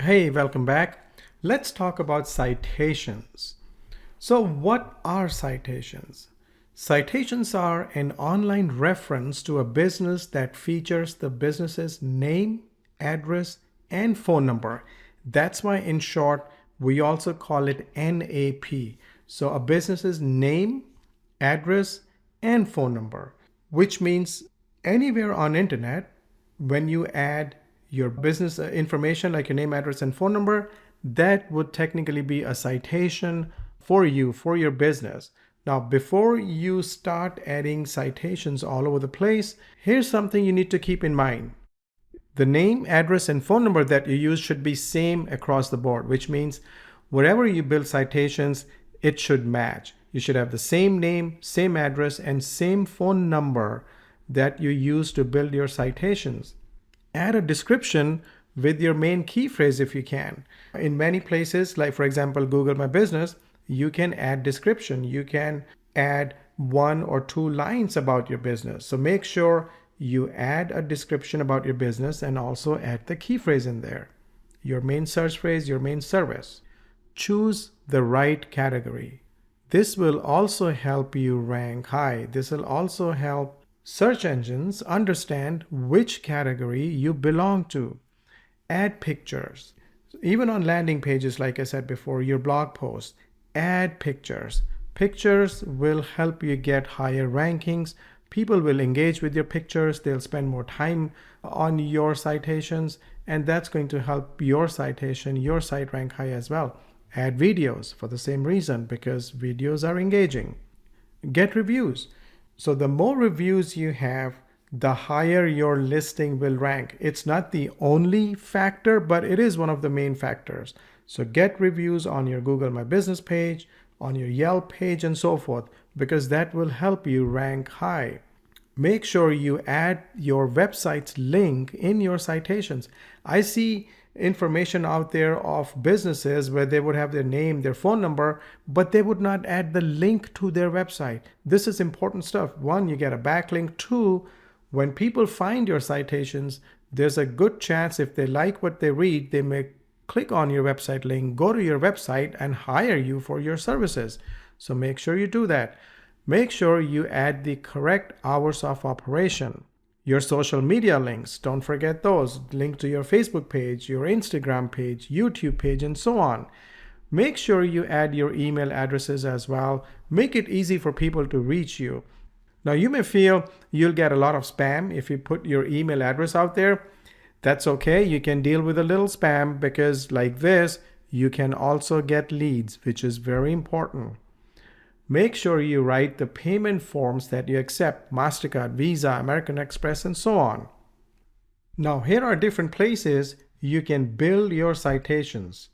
Hey, welcome back. Let's talk about citations. So, what are citations? Citations are an online reference to a business that features the business's name, address, and phone number. That's why, in short, we also call it NAP. So, a business's name, address, and phone number, which means anywhere on internet, when you add your business information like your name, address, and phone number, that would technically be a citation for you, for your business. Now, before you start adding citations all over the place, here's something you need to keep in mind. The name, address, and phone number that you use should be same across the board, which means wherever you build citations, it should match. You should have the same name, same address, and same phone number that you use to build your citations. Add a description with your main key phrase if you can. In many places, like for example, Google My Business, you can add description. You can add 1 or 2 lines about your business. So make sure you add a description about your business and also add the key phrase in there. Your main search phrase, your main service. Choose the right category. This will also help you rank high. This will also help search engines understand which category you belong to. Add pictures. Even on landing pages, like I said before, your blog posts, add pictures. Pictures will help you get higher rankings. People will engage with your pictures. They'll spend more time on your citations, and that's going to help your citation, your site rank high as well. Add videos for the same reason, because videos are engaging. Get reviews. So the more reviews you have, the higher your listing will rank. It's not the only factor, but it is one of the main factors. So get reviews on your Google My Business page, on your Yelp page, and so forth, because that will help you rank high. Make sure you add your website's link in your citations. I see information out there of businesses where they would have their name, their phone number, but they would not add the link to their website. This is important stuff. 1, you get a backlink. 2, when people find your citations, there's a good chance if they like what they read, they may click on your website link, go to your website, and hire you for your services. So make sure you do that. Make sure you add the correct hours of operation. Your social media links, don't forget those. Link to your Facebook page, your Instagram page, YouTube page, and so on. Make sure you add your email addresses as well. Make it easy for people to reach you. Now, you may feel you'll get a lot of spam if you put your email address out there. That's okay. You can deal with a little spam, because like this, you can also get leads, which is very important. Make sure you write the payment forms that you accept: MasterCard, Visa, American Express, and so on. Now, here are different places you can build your citations.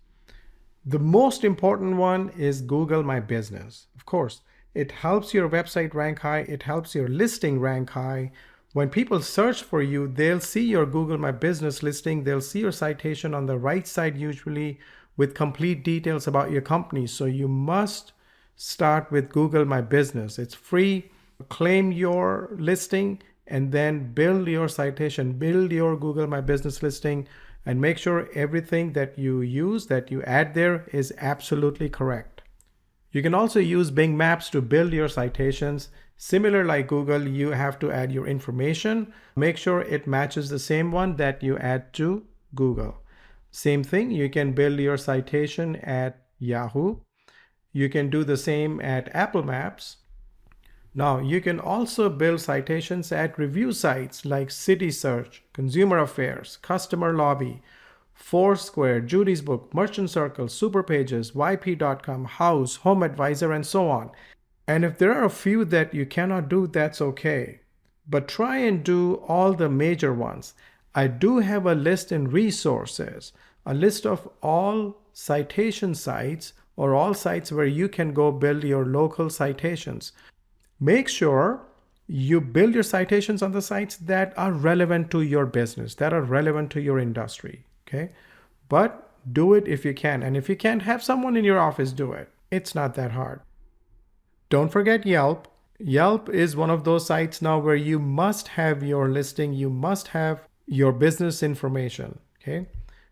The most important one is Google My Business. Of course, it helps your website rank high. It helps your listing rank high. When people search for you, they'll see your Google My Business listing. They'll see your citation on the right side, usually with complete details about your company. So you must start with Google My Business. It's free. Claim your listing and then build your citation, build your Google My Business listing, and make sure everything that you use, that you add there, is absolutely correct. You can also use Bing Maps to build your citations. Similar like Google, you have to add your information. Make sure it matches the same one that you add to Google. Same thing, you can build your citation at Yahoo. You can do the same at Apple Maps. Now, you can also build citations at review sites like City Search, Consumer Affairs, Customer Lobby, Foursquare, Judy's Book, Merchant Circle, Superpages, YP.com, House, Home Advisor, and so on. And if there are a few that you cannot do, that's okay. But try and do all the major ones. I do have a list in resources, a list of all citation sites or all sites where you can go build your local citations. Make sure you build your citations on the sites that are relevant to your business, that are relevant to your industry. Okay, but do it if you can. And if you can't, have someone in your office do it. It's not that hard. Don't forget Yelp. Yelp is one of those sites now where you must have your listing, you must have your business information. Okay,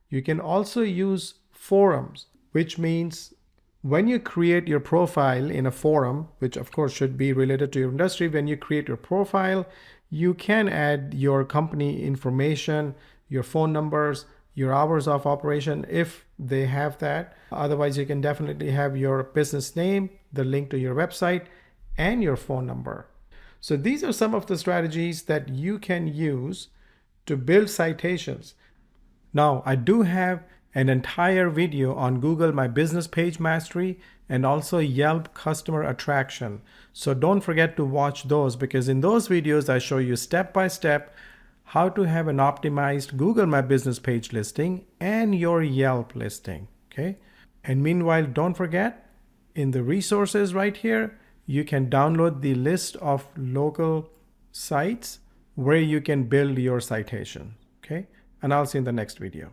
You can also use forums, which means when you create your profile in a forum, which of course should be related to your industry, when you create your profile, you can add your company information, your phone numbers, your hours of operation if they have that. Otherwise, you can definitely have your business name, the link to your website, and your phone number. So these are some of the strategies that you can use to build citations. Now, I do have an entire video on Google My Business Page Mastery and also Yelp Customer Attraction. So don't forget to watch those, because in those videos I show you step by step how to have an optimized Google My Business page listing and your Yelp listing. Okay. And meanwhile, don't forget, in the resources right here, you can download the list of local sites where you can build your citation. Okay. And I'll see you in the next video.